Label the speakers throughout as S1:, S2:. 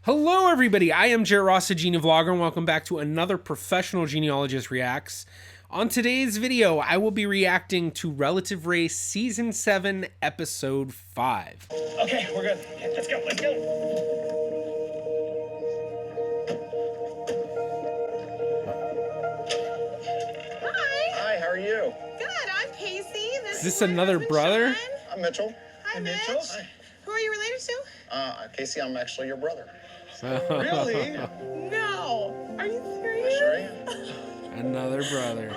S1: Hello everybody, I am Jared Ross, a GeneaVlogger, and welcome back to another Professional Genealogist Reacts. On today's video, I will be reacting to Relative Race Season 7, Episode 5.
S2: Okay, we're good. Let's go, let's go.
S3: Hi.
S2: Hi, how are you?
S3: Good, I'm Casey.
S1: Is this another brother?
S3: Sean.
S2: I'm Mitchell.
S3: Hi, Mitch.
S2: Mitchell. Hi.
S3: Who are you related to?
S2: Casey, I'm actually your brother.
S3: Really? No. Are you
S2: I
S3: serious?
S2: sure am.
S1: Another brother.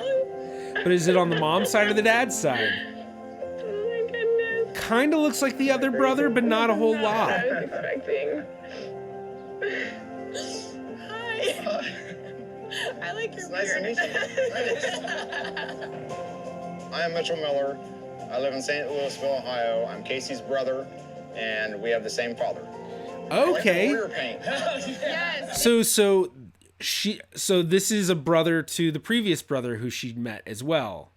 S1: But is it on the mom's side or the dad's side?
S3: Oh my goodness.
S1: Kinda looks like the other brother, but not a whole lot.
S3: I was expecting. Hi. I like your
S2: It's nice to
S3: beard.
S2: meet you. I am Mitchell Miller. I live in St. Louisville, Ohio. I'm Casey's brother, and we have the same father.
S1: Okay.
S2: Like paint.
S3: Yes.
S1: So this is a brother to the previous brother who she met as well.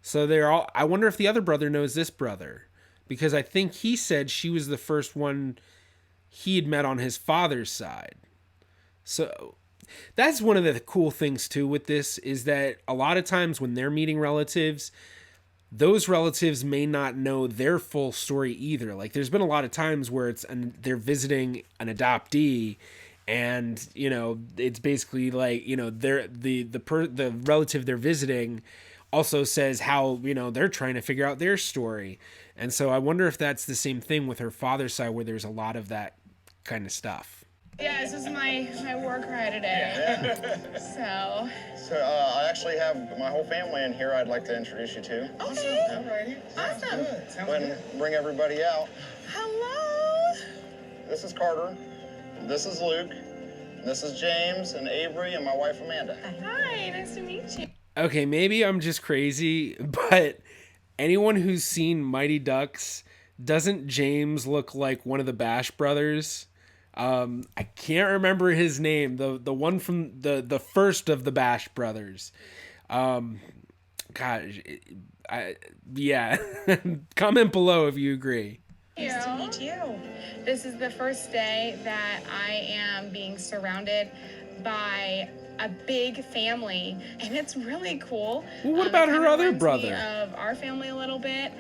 S1: So they're all, I wonder if the other brother knows this brother, because I think he said she was the first one he had met on his father's side. So that's one of the cool things too with this, is that a lot of times when they're meeting relatives, those relatives may not know their full story either. Like there's been a lot of times where they're visiting an adoptee, and you know it's basically like, you know, the relative they're visiting also says how, you know, they're trying to figure out their story. And so I wonder if that's the same thing with her father's side, where there's a lot of that kind of stuff.
S3: Yeah, this is my work ride today. So.
S2: So I actually have my whole family in here I'd like to introduce you to.
S3: Okay.
S2: All righty.
S3: Awesome.
S2: Go ahead and bring everybody out.
S3: Hello.
S2: This is Carter. This is Luke. This is James and Avery and my wife Amanda.
S3: Hi, nice to meet you.
S1: Okay, maybe I'm just crazy, but anyone who's seen Mighty Ducks, doesn't James look like one of the Bash brothers? I can't remember his name. The one from the first of the Bash brothers. Yeah. Comment below if you agree.
S3: Nice to meet you. This is the first day that I am being surrounded by a big family, and it's really cool.
S1: Well, what about her other
S3: reminds me
S1: brother?
S3: Of our family a little bit.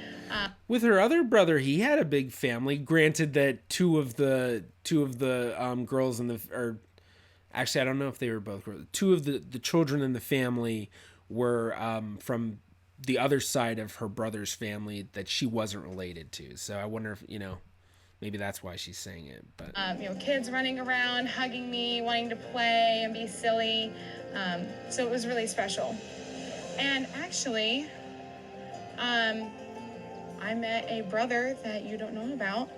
S1: With her other brother, he had a big family. Granted that two of the girls in the, or actually I don't know if they were both girls. Two of the children in the family were from the other side of her brother's family that she wasn't related to. So I wonder if, you know, maybe that's why she's saying it. But
S3: you know, kids running around, hugging me, wanting to play and be silly. So it was really special. And actually, I met a brother that you don't know about.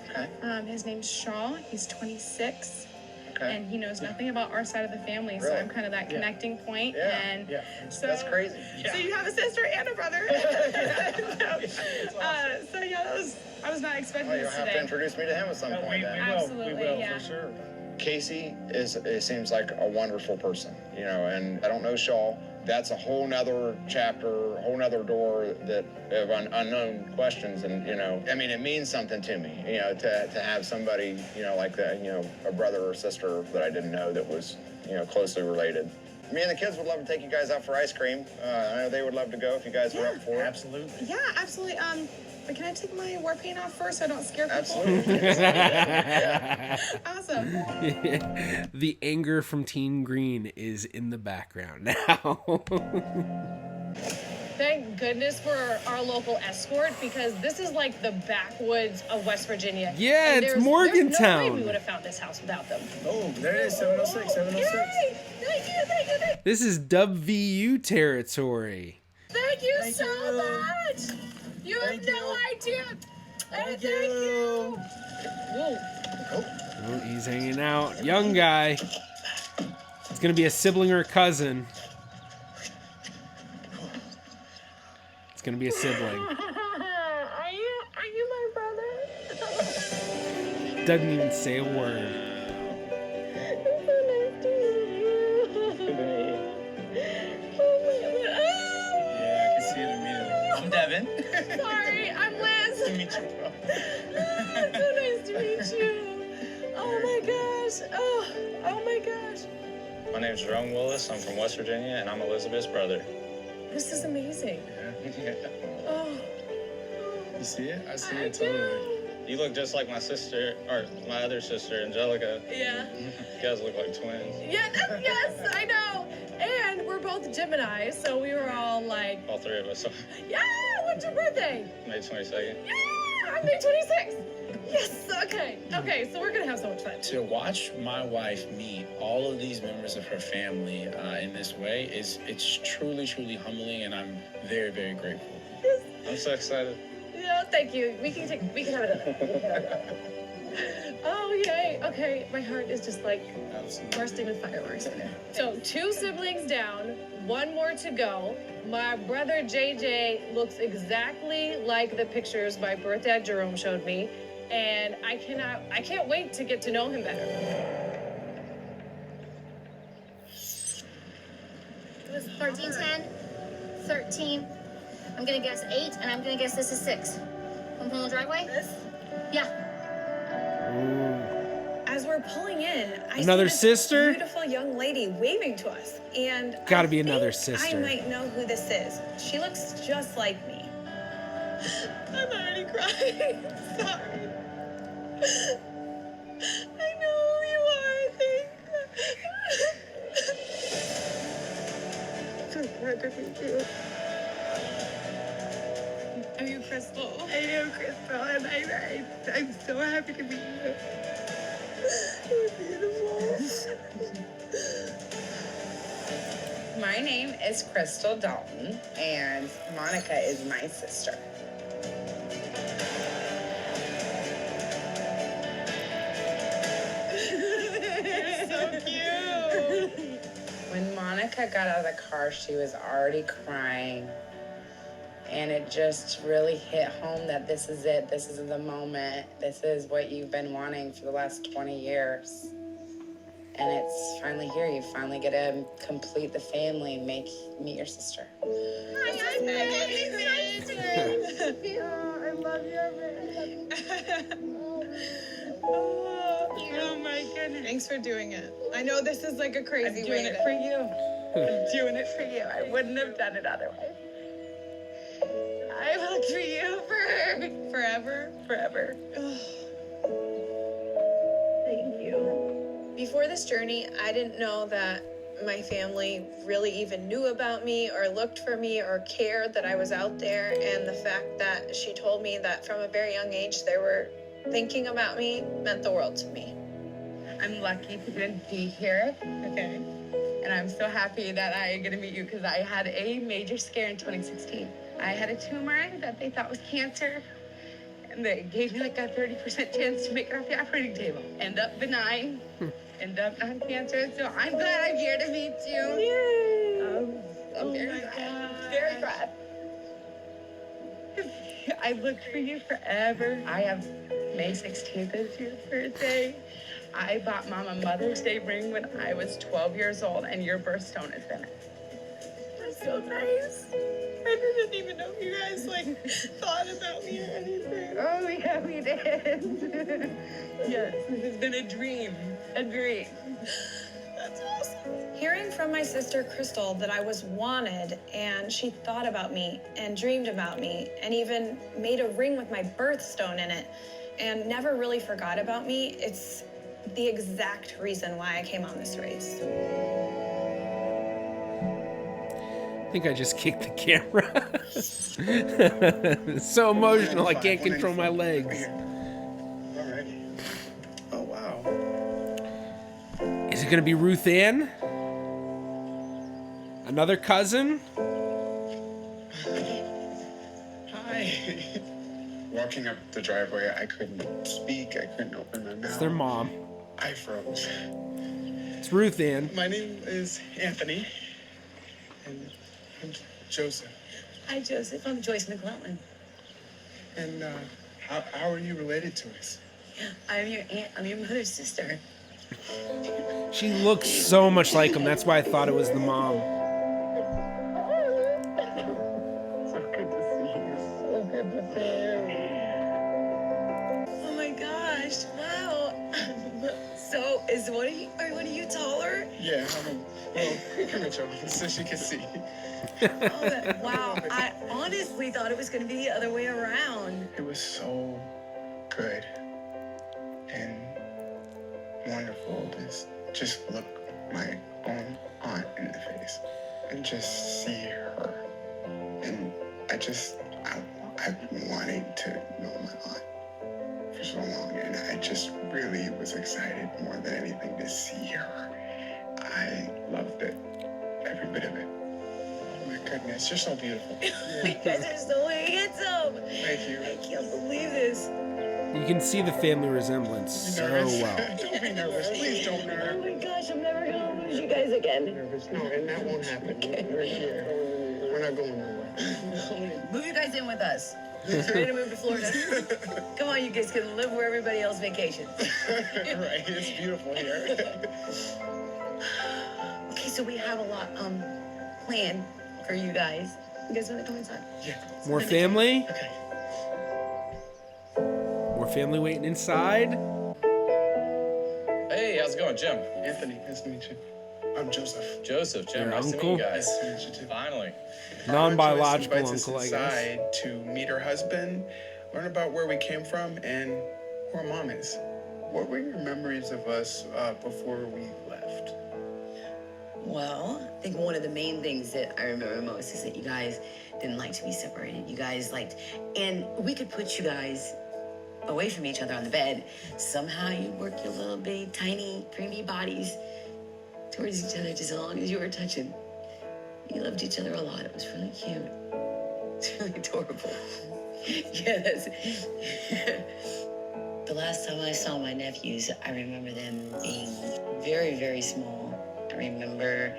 S2: Okay.
S3: His name's Shaw. He's 26.
S2: Okay.
S3: And he knows nothing about our side of the family, so
S2: Really?
S3: I'm kind of that connecting point.
S2: Yeah.
S3: And so
S2: That's crazy.
S3: So you have a sister and a brother. So yeah, I was not expecting
S2: Well, you'll
S3: this
S2: have to
S3: today.
S2: introduce me to him at some point. then.
S3: Absolutely, yeah.
S2: For sure. Casey seems like a wonderful person, you know, and I don't know Shaw. That's a whole nother chapter, a whole nother door that of unknown questions, and you know, I mean, it means something to me, you know, to have somebody, you know, like that, you know, a brother or sister that I didn't know that was, you know, closely related. Me and the kids would love to take you guys out for ice cream. I know they would love to go if you guys were up for it.
S4: Absolutely.
S3: Yeah, absolutely. But can I take my war paint off first so I don't scare people?
S2: Absolutely.
S3: Awesome.
S1: the anger from Teen Green is in the background now.
S5: Thank goodness for our local escort, because this is like the backwoods of West Virginia.
S1: Yeah,
S5: And
S1: it's
S5: there's
S1: Morgantown.
S5: no way we would have found this house without them.
S4: Oh, there it is, 706, 706.
S5: Yay! Thank you.
S1: This is WVU territory.
S5: Thank you
S4: Thank
S5: so
S4: you.
S5: much. You have
S4: Thank
S5: no
S4: you.
S5: idea.
S4: Thank
S5: Thank
S4: you.
S5: you. Whoa.
S1: Oh, he's hanging out. Young guy. It's gonna be a sibling or a cousin. It's gonna be a sibling.
S5: Are you my brother?
S1: Doesn't even say a word.
S5: It's so nice to meet you.
S4: Yeah, I can see it immediately. I'm Devin.
S3: Sorry, I'm Liz.
S4: Nice to meet you, bro.
S3: So nice to meet you. Oh my gosh.
S4: My name's Jerome Willis. I'm from West Virginia, and I'm Elizabeth's brother.
S5: This is amazing.
S4: Yeah.
S5: Oh,
S4: You see it? I see
S5: I
S4: it
S5: do.
S4: totally. You look just like my sister, or my other sister, Angelica.
S5: Yeah.
S4: You guys look like twins.
S5: Yeah, yes, I know. And we're both Gemini, so we were all like,
S4: All three of us.
S5: yeah, when's your birthday?
S4: May 22nd.
S5: Yeah, I'm May 26th. Yes, okay. Okay, so we're gonna have so much fun.
S6: To watch my wife meet all of these members of her family in this way it's truly, truly humbling, and I'm very, very grateful.
S4: I'm so excited.
S5: Yeah, thank you. We can have another. Oh, yay. Okay, my heart is just like bursting with fireworks. So 2 siblings down, 1 more to go. My brother JJ looks exactly like the pictures my birth dad Jerome showed me. And I can't wait to get to know him better.
S7: It was 13, 10, 13. I'm gonna guess 8, and I'm gonna guess this is 6. From the driveway?
S5: This?
S7: Yeah.
S5: As we're pulling in, I
S1: Another
S5: see this
S1: sister?
S5: beautiful young lady waving to us. And
S1: Gotta
S5: I
S1: be another
S5: think
S1: sister.
S5: I might know who this is. She looks just like me. I'm already crying. Sorry. I know who you are, I think. So glad to meet you. Are you Crystal? I am Crystal, and I'm so happy to meet you. You're beautiful.
S8: My name is Crystal Dalton, and Monica is my sister.
S5: So cute.
S8: When Monica got out of the car, she was already crying. And it just really hit home that this is it. This is the moment. This is what you've been wanting for the last 20 years. And it's finally here. You finally get to complete the family and meet your sister.
S5: Hi, I'm Megan. I love you. Oh my goodness. Thanks for doing it. I know this is like a crazy
S8: I'm
S5: way
S8: doing
S5: to...
S8: it for you. I'm doing it for you. I wouldn't have done it otherwise.
S5: I've looked for you for forever.
S8: Forever.
S5: Thank you. Before this journey, I didn't know that my family really even knew about me or looked for me or cared that I was out there. And the fact that she told me that from a very young age they were thinking about me meant the world to me.
S8: I'm lucky to be here.
S5: Okay.
S8: And I'm so happy that I get to meet you because I had a major scare in 2016. I had a tumor that they thought was cancer, and they gave me like a 30% chance to make it off the operating table. End up benign, end up non-cancer. So I'm glad I'm here to meet you.
S5: Yay!
S8: I'm very glad. Very glad. I've looked for you forever. I have May 16th as your birthday. I bought Mom a Mother's Day ring when I was 12 years old, and your birthstone is in it.
S5: That's so nice. I didn't even know you guys thought about me or anything.
S8: Oh, yeah, we did. Yes, this has been a dream. A dream.
S5: That's awesome. Hearing from my sister Crystal that I was wanted and she thought about me and dreamed about me and even made a ring with my birthstone in it and never really forgot about me, it's the exact reason why I came on this race.
S1: I think I just kicked the camera. It's so emotional, I can't control my legs.
S6: Alrighty. Oh, wow.
S1: Is it gonna be Ruth Ann? Another cousin?
S6: Hi. Walking up the driveway, I couldn't speak. I couldn't open my mouth.
S1: It's their mom.
S6: I froze.
S1: It's Ruth Ann.
S6: My name is Anthony. And I'm Joseph.
S8: Hi, Joseph. I'm Joyce McClellan.
S6: And how are you related to us?
S8: I'm your aunt. I'm your mother's sister.
S1: She looks so much like him. That's why I thought it was the mom.
S6: So good to see you. So good to see you.
S5: Oh my gosh, wow. So is one What are you taller?
S6: Yeah, well, come here, Joe, so she can see.
S5: Wow, I honestly thought it was going to be the other way around.
S6: It was so good and wonderful to just look my own aunt in the face and just see her. And I've wanted to know my aunt for so long, and I just really was excited more than anything to see her. I loved it, every bit of it. Oh my goodness, you're so beautiful.
S5: You guys are so handsome.
S6: Thank you.
S5: I can't believe this.
S1: You can see the family resemblance so well.
S6: Don't be nervous. Please don't
S5: Oh
S6: nerve.
S5: my gosh, I'm never going to lose you guys again.
S6: Nervous. No, and that won't happen. We're here. We're not going nowhere.
S5: Move you guys in with us. Ready to move to Florida? Come on, you guys can live where everybody else vacations.
S6: Right, it's beautiful here.
S5: Okay, so we have a lot planned for you guys. You guys want to come inside?
S6: Yeah.
S1: More family?
S6: Okay.
S1: More family waiting inside?
S4: Hey, how's it going, Jim?
S6: Anthony, nice to meet you. I'm Joseph.
S4: Joseph, Jim,
S1: Your
S4: nice to meet
S1: uncle?
S4: you guys.
S6: Nice to meet you too.
S4: Finally.
S1: Non-biological
S6: Our Joyce invites us
S1: uncle, I guess.
S6: inside to meet her husband, learn about where we came from, and who our mom is. What were your memories of us before we left?
S5: Well, I think one of the main things that I remember most is that you guys didn't like to be separated. You guys liked, and we could put you guys away from each other on the bed. Somehow you work your little bitty, tiny, preemie bodies towards each other just as long as you were touching. You loved each other a lot. It was really cute. It's really adorable. Yes. The last time I saw my nephews, I remember them being very, very small. I remember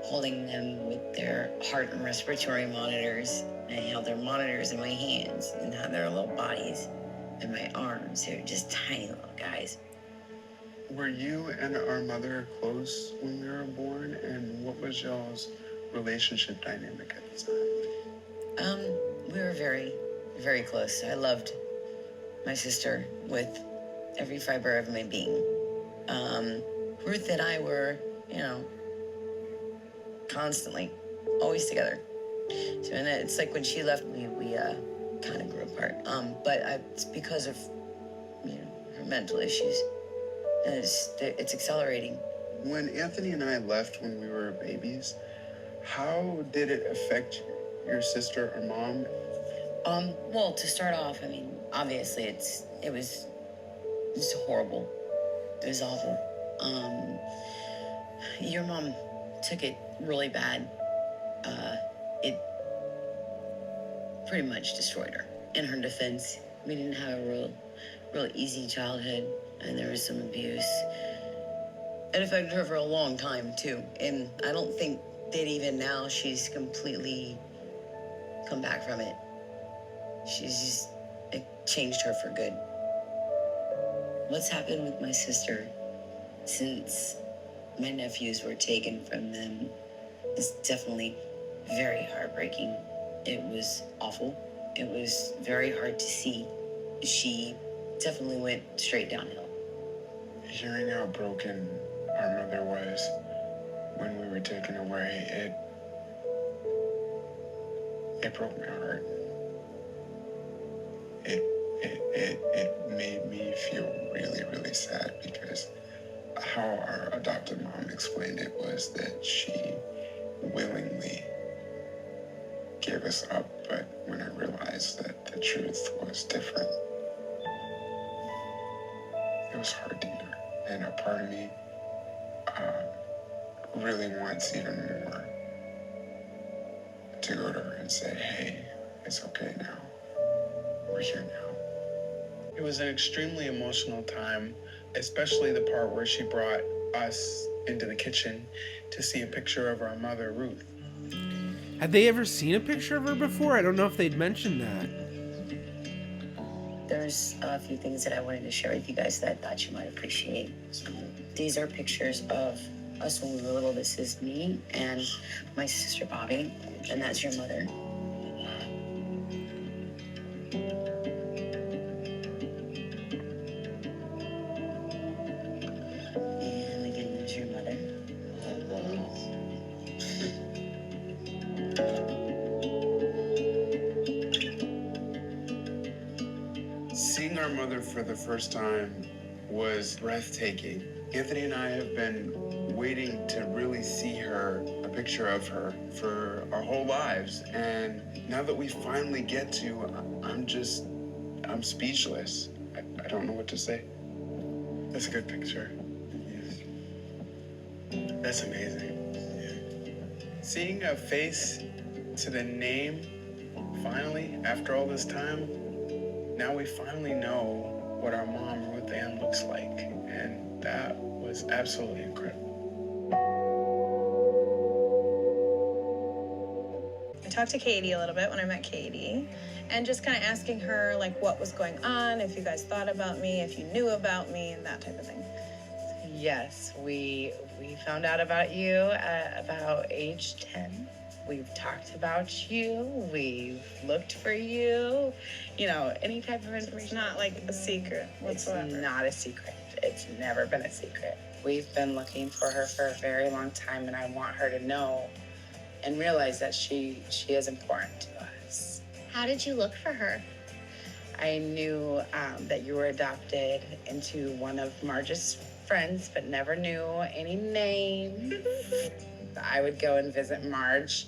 S5: holding them with their heart and respiratory monitors. I held their monitors in my hands and had their little bodies in my arms. They were just tiny little guys.
S6: Were you and our mother close when we were born, and what was y'all's relationship dynamic at the time?
S5: We were very, very close. I loved my sister with every fiber of my being. Ruth and I were, constantly, always together. So, and it's like when she left me, we kind of grew apart. But it's because of, her mental issues. And it's accelerating.
S6: When Anthony and I left when we were babies, how did it affect your sister or mom?
S5: Well, to start off, obviously it was horrible. It was awful. Your mom took it really bad. It pretty much destroyed her. In her defense, we didn't have a real easy childhood, and there was some abuse. It affected her for a long time, too. And I don't think that even now she's completely come back from it. It changed her for good. What's happened with my sister since my nephews were taken from them is definitely very heartbreaking. It was awful. It was very hard to see. She definitely went straight downhill.
S6: Hearing how broken our mother was when we were taken away, it broke my heart. It made me feel really, really sad, because how our adopted mom explained it was that she willingly gave us up, but when I realized that the truth was different, it was hard to hear. And a part of me really wants even more to go to her and say, hey, it's okay now. We're here now. It was an extremely emotional time, especially the part where she brought us into the kitchen to see a picture of our mother, Ruth.
S1: Had they ever seen a picture of her before? I don't know if they'd mentioned that.
S5: There's a few things that I wanted to share with you guys that I thought you might appreciate. These are pictures of us when we were little. This is me and my sister Bobby, and that's your mother. And
S6: for the first time was breathtaking. Anthony and I have been waiting to really see her, a picture of her, for our whole lives. And now that we finally get to, I'm speechless. I don't know what to say. That's a good picture. Yes. That's amazing. Yeah. Seeing a face to the name, finally, after all this time, now we finally know what our mom, Ruth Ann, looks like. And that was absolutely incredible.
S3: I talked to Katie a little bit when I met Katie, and just kind of asking her like what was going on, if you guys thought about me, if you knew about me, and that type of thing.
S8: Yes, we found out about you at about age 10. We've talked about you. We've looked for you. You know, any type of information.
S3: It's not like a secret whatsoever.
S8: It's not a secret. It's never been a secret. We've been looking for her for a very long time, and I want her to know and realize that she is important to us.
S7: How did you look for her?
S8: I knew that you were adopted into one of Marge's friends, but never knew any names. I would go and visit Marge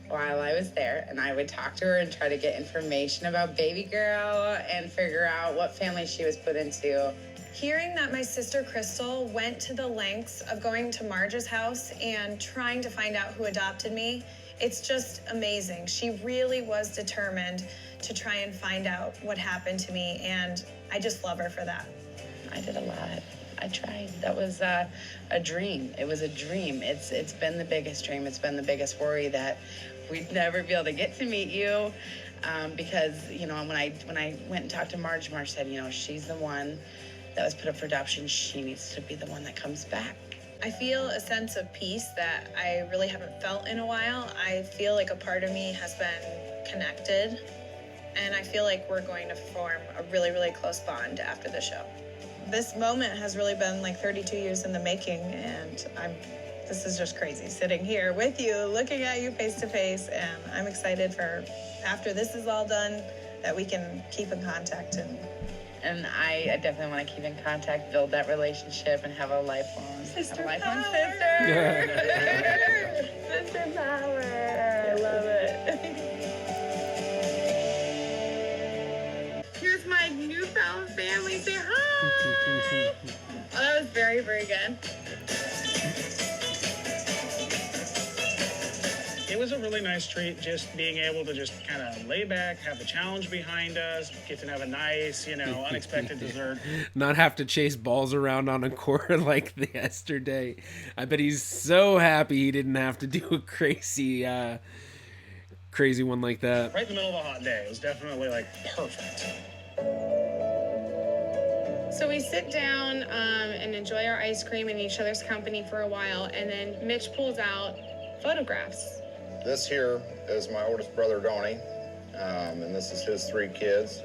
S8: while I was there, and I would talk to her and try to get information about baby girl and figure out what family she was put into.
S3: Hearing that my sister Crystal went to the lengths of going to Marge's house and trying to find out who adopted me, it's just amazing. She really was determined to try and find out what happened to me, and I just love her for that.
S8: I did a lot. I tried. That was a dream. It was a dream. It's been the biggest dream. It's been the biggest worry that we'd never be able to get to meet you, because you know when I went and talked to Marge, Marge said, you know, she's the one that was put up for adoption. She needs to be the one that comes back.
S3: I feel a sense of peace that I really haven't felt in a while. I feel like a part of me has been connected, and I feel like we're going to form a really, really close bond after the show. This moment has really been like 32 years in the making, and this is just crazy sitting here with you, looking at you face to face, and I'm excited for after this is all done that we can keep in contact.
S8: And I definitely want to keep in contact, build that relationship, and have a lifelong
S3: Sister
S8: sister. Sister power.
S3: I love it.
S8: Here's my newfound family. Say hi.
S3: Oh, that was very, very good.
S9: It was a really nice treat just being able to just kind of lay back, have the challenge behind us, get to have a nice, you know, unexpected dessert.
S1: Not have to chase balls around on a court like yesterday. I bet he's so happy he didn't have to do a crazy one like that.
S9: Right in the middle of a hot day. It was definitely like perfect.
S3: So we sit down and enjoy our ice cream in each other's company for a while, and then Mitch pulls out photographs.
S2: This here is my oldest brother, Donnie, and this is his 3 kids.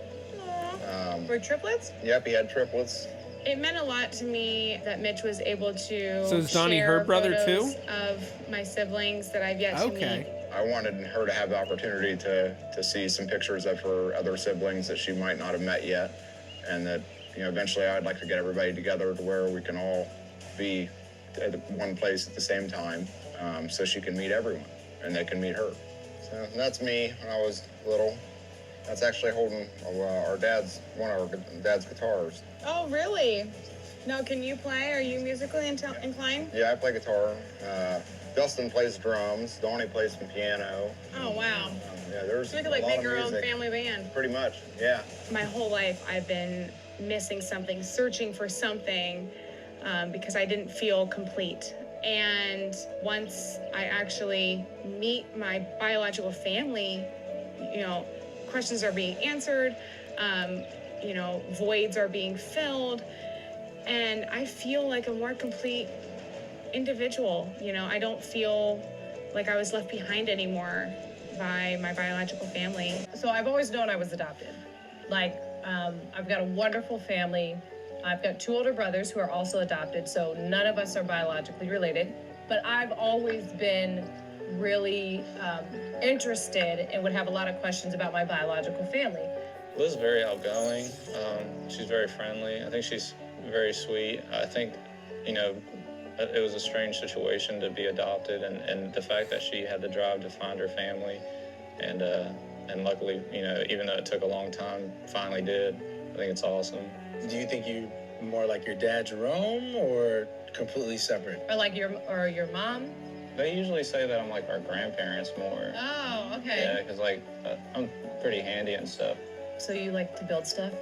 S3: We're triplets?
S2: Yep, he had triplets.
S3: It meant a lot to me that Mitch was able to
S1: So is Donnie
S3: share
S1: her brother
S3: photos
S1: too?
S3: of my siblings that I've yet to meet.
S2: I wanted her to have the opportunity to see some pictures of her other siblings that she might not have met yet, and that, you know, eventually I'd like to get everybody together to where we can all be at one place at the same time, so she can meet everyone and they can meet her. So that's me when I was little. That's actually holding one of our dad's guitars.
S3: Oh, really? Now, can you play? Are you musically inclined?
S2: Yeah, I play guitar. Dustin plays drums. Donnie plays some piano.
S3: Oh, wow.
S2: Yeah, there's
S3: So we
S2: a
S3: could like
S2: lot
S3: make
S2: of
S3: our own
S2: music.
S3: family band.
S2: Pretty much, yeah.
S3: My whole life, I've been missing something, searching for something, because I didn't feel complete. And once I actually meet my biological family, you know, questions are being answered, you know, voids are being filled, and I feel like a more complete individual. You know, I don't feel like I was left behind anymore by my biological family.
S5: So I've always known I was adopted. Like, I've got a wonderful family. I've got 2 older brothers who are also adopted, so none of us are biologically related. But I've always been really interested and would have a lot of questions about my biological family.
S4: Liz's very outgoing. She's very friendly. I think she's very sweet. I think, you know, it was a strange situation to be adopted, and the fact that she had the drive to find her family, and luckily, you know, even though it took a long time, finally did. I think it's awesome.
S10: Do you think you more like your dad, Jerome, or completely separate?
S5: Or like your mom?
S4: They usually say that I'm like our grandparents more.
S5: Oh, okay.
S4: Yeah, because like I'm pretty handy and stuff.
S5: So you like to build stuff?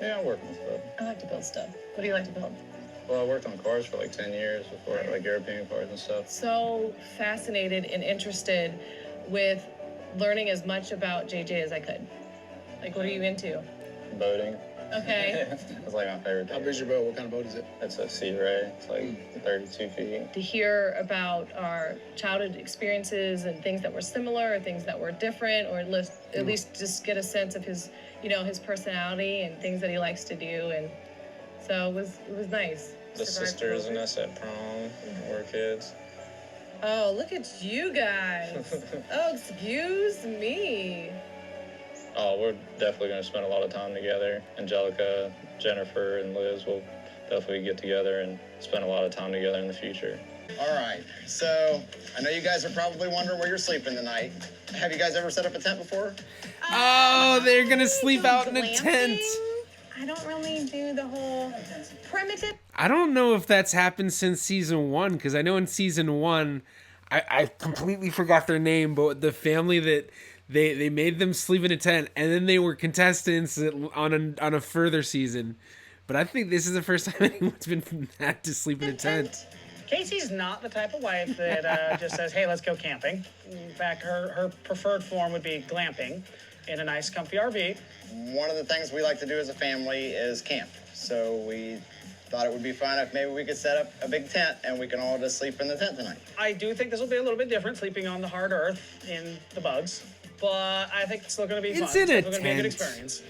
S4: Yeah, I work on stuff.
S5: I like to build stuff. What do you like to build?
S4: Well, I worked on cars for like 10 years before, like European cars and stuff.
S5: So fascinated and interested with learning as much about JJ as I could. Like, what are you into?
S4: Boating.
S5: Okay.
S4: It's like my favorite thing.
S10: How big's your boat? What kind of boat is it?
S4: It's a Sea Ray. It's like 32 feet.
S5: To hear about our childhood experiences and things that were similar or things that were different, or at least just get a sense of his, you know, his personality and things that he likes to do. And so it was nice.
S4: The sisters and us at prom, we're kids.
S5: Oh, look at you guys. Oh, excuse me.
S4: Oh, we're definitely going to spend a lot of time together. Angelica, Jennifer, and Liz will definitely get together and spend a lot of time together in the future.
S2: All right, so I know you guys are probably wondering where you're sleeping tonight. Have you guys ever set up a tent before?
S1: Oh, they're gonna sleep out in a tent.
S3: I don't really do the whole primitive.
S1: I don't know if that's happened since season 1, because I know in season 1, I completely forgot their name, but the family that they made them sleep in a tent, and then they were contestants on a further season. But I think this is the first time anyone's been had to sleep in a tent.
S9: Casey's not the type of wife that just says, hey, let's go camping. In fact, her preferred form would be glamping in a nice, comfy RV.
S2: One of the things we like to do as a family is camp. So we thought it would be fun if maybe we could set up a big tent and we can all just sleep in the tent tonight.
S9: I do think this will be a little bit different, sleeping on the hard earth in the bugs. But I think it's still going to be fun.
S1: It's in a
S9: still going to be a good
S1: tent.
S9: experience.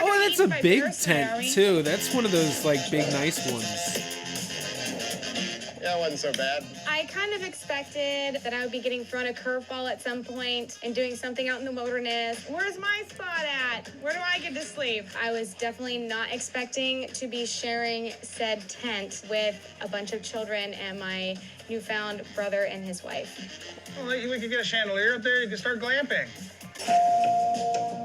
S1: Oh, that's a big tent too. That's one of those like big nice ones.
S2: Yeah, it wasn't so bad.
S3: I kind of expected that I would be getting thrown a curveball at some point and doing something out in the wilderness. Where's my spot at? Where do I get to sleep? I was definitely not expecting to be sharing said tent with a bunch of children and my newfound brother and his wife.
S9: Well, we could get a chandelier up there. You can start glamping.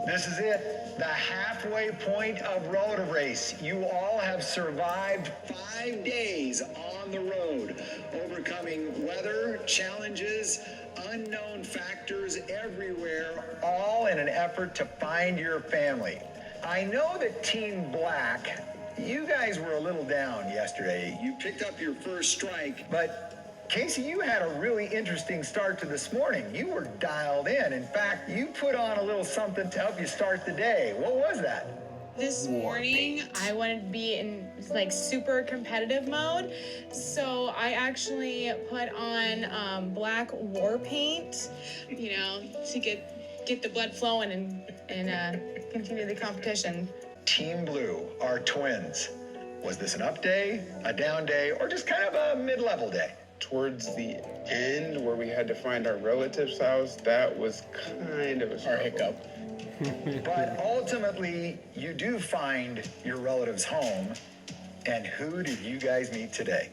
S11: This is it, the halfway point of road race. You all have survived 5 days on the road, overcoming weather, challenges, unknown factors everywhere, all in an effort to find your family. I know that Team Black, you guys were a little down yesterday. You picked up your first strike, but Casey, you had a really interesting start to this morning. You were dialed in. In fact, you put on a little something to help you start the day. What was that?
S3: This morning, I wanted to be in like super competitive mode, so I actually put on black war paint, you know, to get the blood flowing and continue the competition.
S11: Team Blue are twins. Was this an up day, a down day, or just kind of a mid-level day?
S6: Towards the end, where we had to find our relative's house, that was kind of a hiccup.
S11: But ultimately, you do find your relative's home. And who did you guys meet today?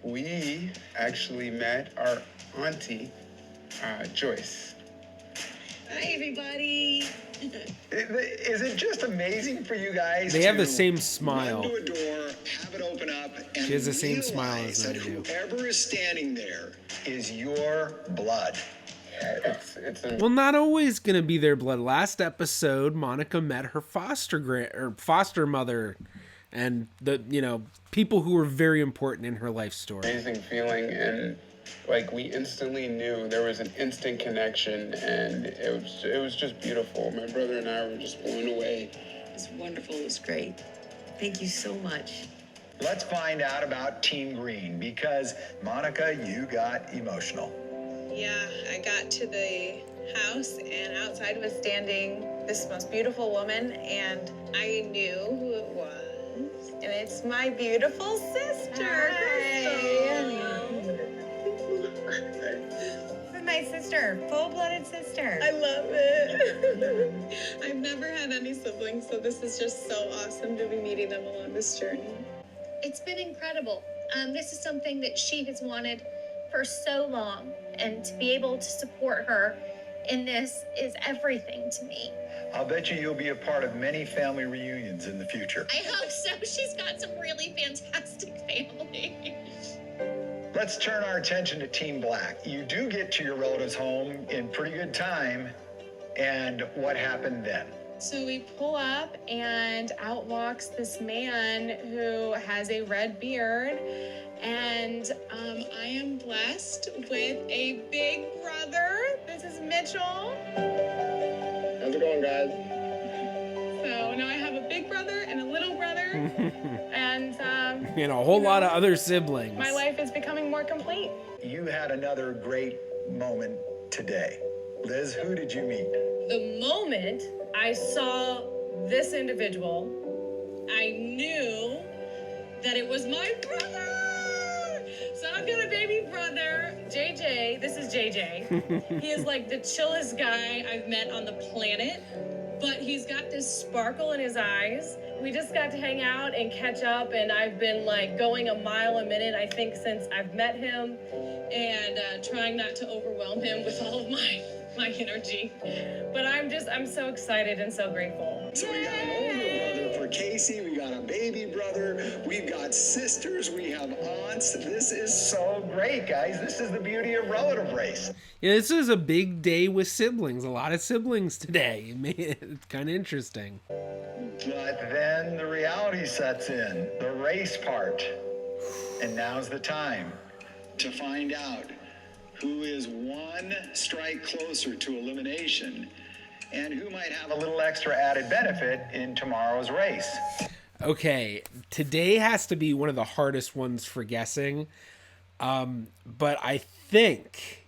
S6: We actually met our auntie, Joyce.
S5: Hi, everybody.
S11: Is it just amazing for you guys?
S1: They have the same smile.
S11: Run to a door, have it open up, and
S1: She has the same smile as I
S11: realize
S1: do.
S11: that whoever is standing there is your blood.
S1: Well, not always gonna be their blood. Last episode, Monica met her foster mother, and the people who were very important in her life story.
S6: Amazing feeling, and like we instantly knew there was an instant connection, and it was just beautiful. My brother and I were just blown away.
S12: It was wonderful. It was great. Thank you so much.
S11: Let's find out about Team Green, because Monica, you got emotional.
S13: Yeah, I got to the house and outside was standing this most beautiful woman, and I knew who it was. And it's my beautiful sister, Crystal. Isn't my sister, full-blooded sister.
S14: I love it.
S13: I've never had any siblings, so this is just so awesome to be meeting them along this journey.
S7: It's been incredible. This is something that she has wanted for so long, and to be able to support her in this is everything to me.
S11: I'll bet you'll be a part of many family reunions in the future.
S7: I hope so. She's got some really fantastic family.
S11: Let's turn our attention to Team Black. You do get to your relative's home in pretty good time. And what happened then?
S3: So we pull up and out walks this man who has a red beard. And I am blessed with a big brother. This is Mitchell.
S2: How's it going, guys?
S3: So now I have a big brother and a little brother. And
S1: And a whole lot of other siblings.
S3: my life is becoming more complete.
S11: You had another great moment today. Liz, who did you meet?
S5: The moment I saw this individual, I knew that it was my brother. So I've got a baby brother, JJ. This is JJ. He is like the chillest guy I've met on the planet, but he's got this sparkle in his eyes. We just got to hang out and catch up, and I've been like going a mile a minute, I think, since I've met him, and trying not to overwhelm him with all of my energy. But I'm so excited and so grateful.
S11: So we got an older brother for Casey, we got a baby brother, we've got sisters, we have aunts. This is so great, guys. This is the beauty of relative race.
S1: Yeah, this is a big day with siblings. A lot of siblings today. It's kind of interesting.
S11: But then the reality sets in, the race part. And now's the time to find out who is one strike closer to elimination and who might have a little extra added benefit in tomorrow's race.
S1: Okay, today has to be one of the hardest ones for guessing. But I think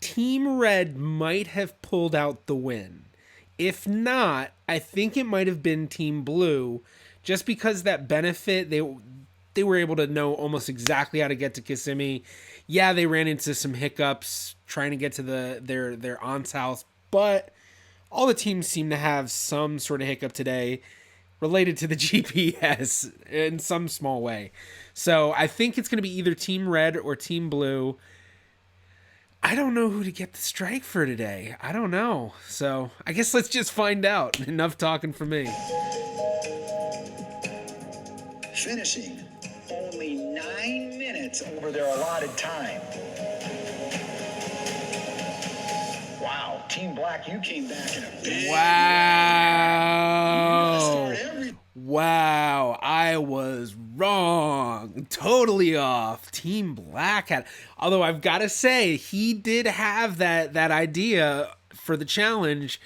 S1: Team Red might have pulled out the win. If not, I think it might have been Team Blue, just because that benefit, they were able to know almost exactly how to get to Kissimmee. Yeah, they ran into some hiccups trying to get to their aunt's house, but all the teams seem to have some sort of hiccup today related to the GPS in some small way. So I think it's going to be either Team Red or Team Blue. I don't know who to get the strike for today. I don't know. So I guess let's just find out. Enough talking for me.
S11: Finishing only 9 minutes over their allotted time. Wow, Team Black, you came back in a big
S1: Wow, I was wrong. Totally off. Team Black had, although I've got to say, he did have that idea for the challenge.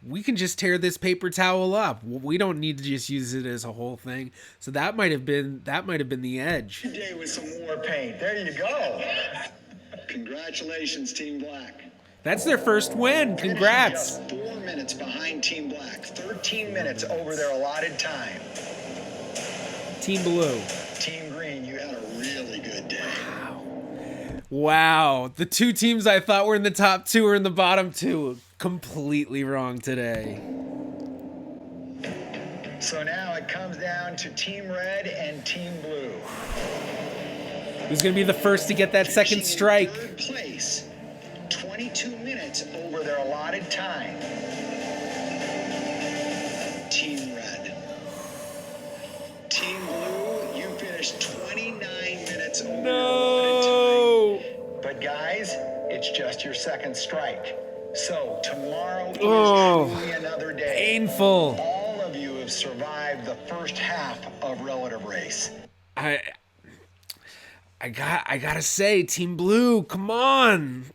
S1: We can just tear this paper towel up. We don't need to just use it as a whole thing. So that might have been the edge.
S11: Today with some more paint. There you go. Congratulations, Team Black.
S1: That's their first win. Congrats.
S11: Just 4 minutes behind Team Black. 13 minutes over their allotted time.
S1: Team Blue.
S11: Team Green, you had a really good day.
S1: Wow. The two teams I thought were in the top two are in the bottom two. Completely wrong today.
S11: So now it comes down to Team Red and Team Blue.
S1: Who's going to be the first to get that second strike?
S11: Third place, 22 minutes over their allotted time. Team Red. Team Blue, you finished 29 minutes over your allotted time. But guys, it's just your second strike. So tomorrow is truly another day.
S1: Painful.
S11: All of you have survived the first half of relative race.
S1: I gotta say, Team Blue, come on,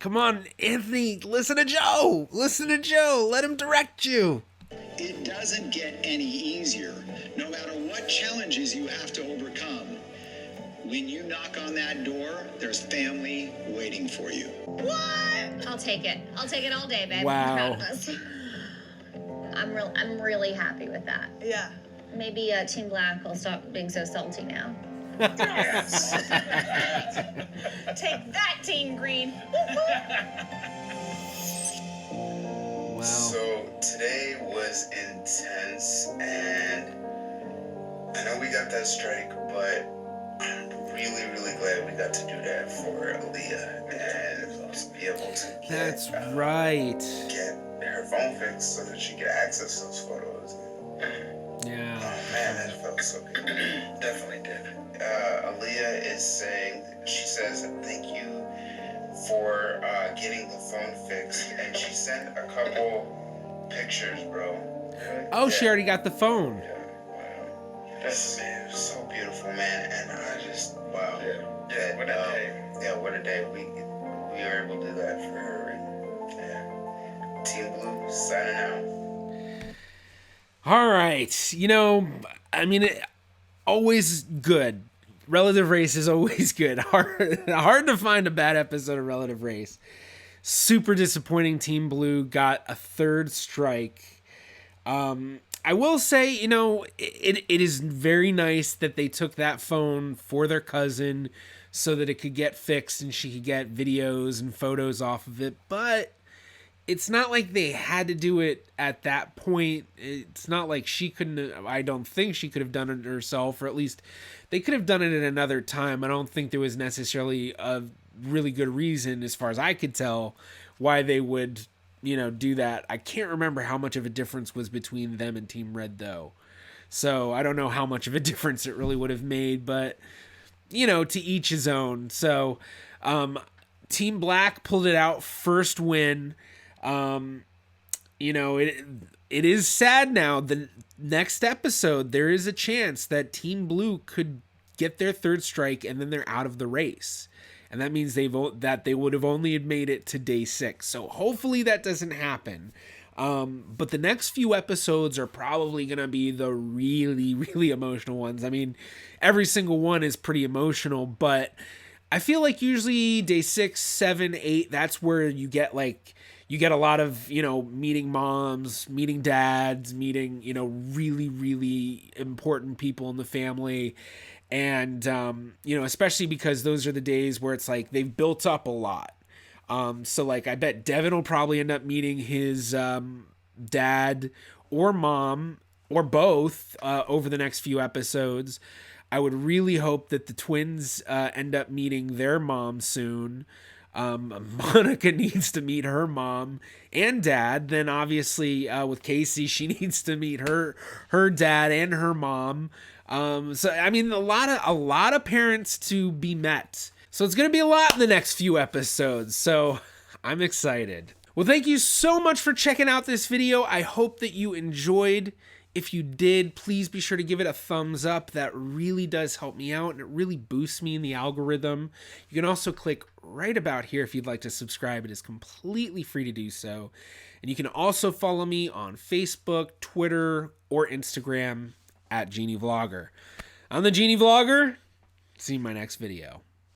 S1: Anthony, listen to Joe, let him direct you.
S11: It doesn't get any easier, no matter what challenges you have to overcome. When you knock on that door, there's family waiting for you.
S7: What? I'll take it all day, babe.
S1: Wow.
S7: I'm proud of us. I'm really happy with that.
S14: Yeah.
S7: Maybe Team Black will stop being so salty now.
S11: Yes.
S3: Take that, Team Green.
S1: Wow.
S6: So today was intense, and I know we got that strike, but I'm really, really glad we got to do that for Aaliyah and to be able to
S1: That's right.
S6: get her phone fixed so that she could access those photos.
S1: Yeah.
S6: Oh man, that felt so good. Definitely did. Aaliyah is saying, she says, thank you for getting the phone fixed, and she sent a couple pictures, bro.
S1: Oh, she already got the phone.
S6: That's man, it was so beautiful, man, and I just wow.
S2: Yeah, what a day.
S6: Yeah, what a day. We were able to do that for her. And, yeah. Team Blue signing out.
S1: All right. You know, I mean, always good. Relative Race is always good. Hard to find a bad episode of Relative Race. Super disappointing. Team Blue got a third strike. I will say, you know, it is very nice that they took that phone for their cousin so that it could get fixed and she could get videos and photos off of it. But it's not like they had to do it at that point. It's not like she couldn't, I don't think she could have done it herself, or at least they could have done it at another time. I don't think there was necessarily a really good reason, as far as I could tell, why they would, you know, do that. I can't remember how much of a difference was between them and Team Red, though. So I don't know how much of a difference it really would have made, but, you know, to each his own. So Team Black pulled it out, first win. You know, it is sad now. The next episode, there is a chance that Team Blue could get their third strike and then they're out of the race. And that means they would have only made it to day 6. So hopefully that doesn't happen. But the next few episodes are probably going to be the really, really emotional ones. I mean, every single one is pretty emotional, but I feel like usually day 6, 7, 8, that's where you get a lot of, you know, meeting moms, meeting dads, meeting, you know, really, really important people in the family. And, you know, especially because those are the days where it's like they've built up a lot. So like, I bet Devin will probably end up meeting his dad or mom or both over the next few episodes. I would really hope that the twins end up meeting their mom soon. Monica needs to meet her mom and dad. Then obviously with Casey, she needs to meet her dad and her mom. So I mean, a lot of parents to be met. So it's going to be a lot in the next few episodes. So I'm excited. Well, thank you so much for checking out this video. I hope that you enjoyed. If you did, please be sure to give it a thumbs up. That really does help me out and it really boosts me in the algorithm. You can also click right about here if you'd like to subscribe. It is completely free to do so. And you can also follow me on Facebook, Twitter, or Instagram at GeneaVlogger. I'm the GeneaVlogger. See you in my next video.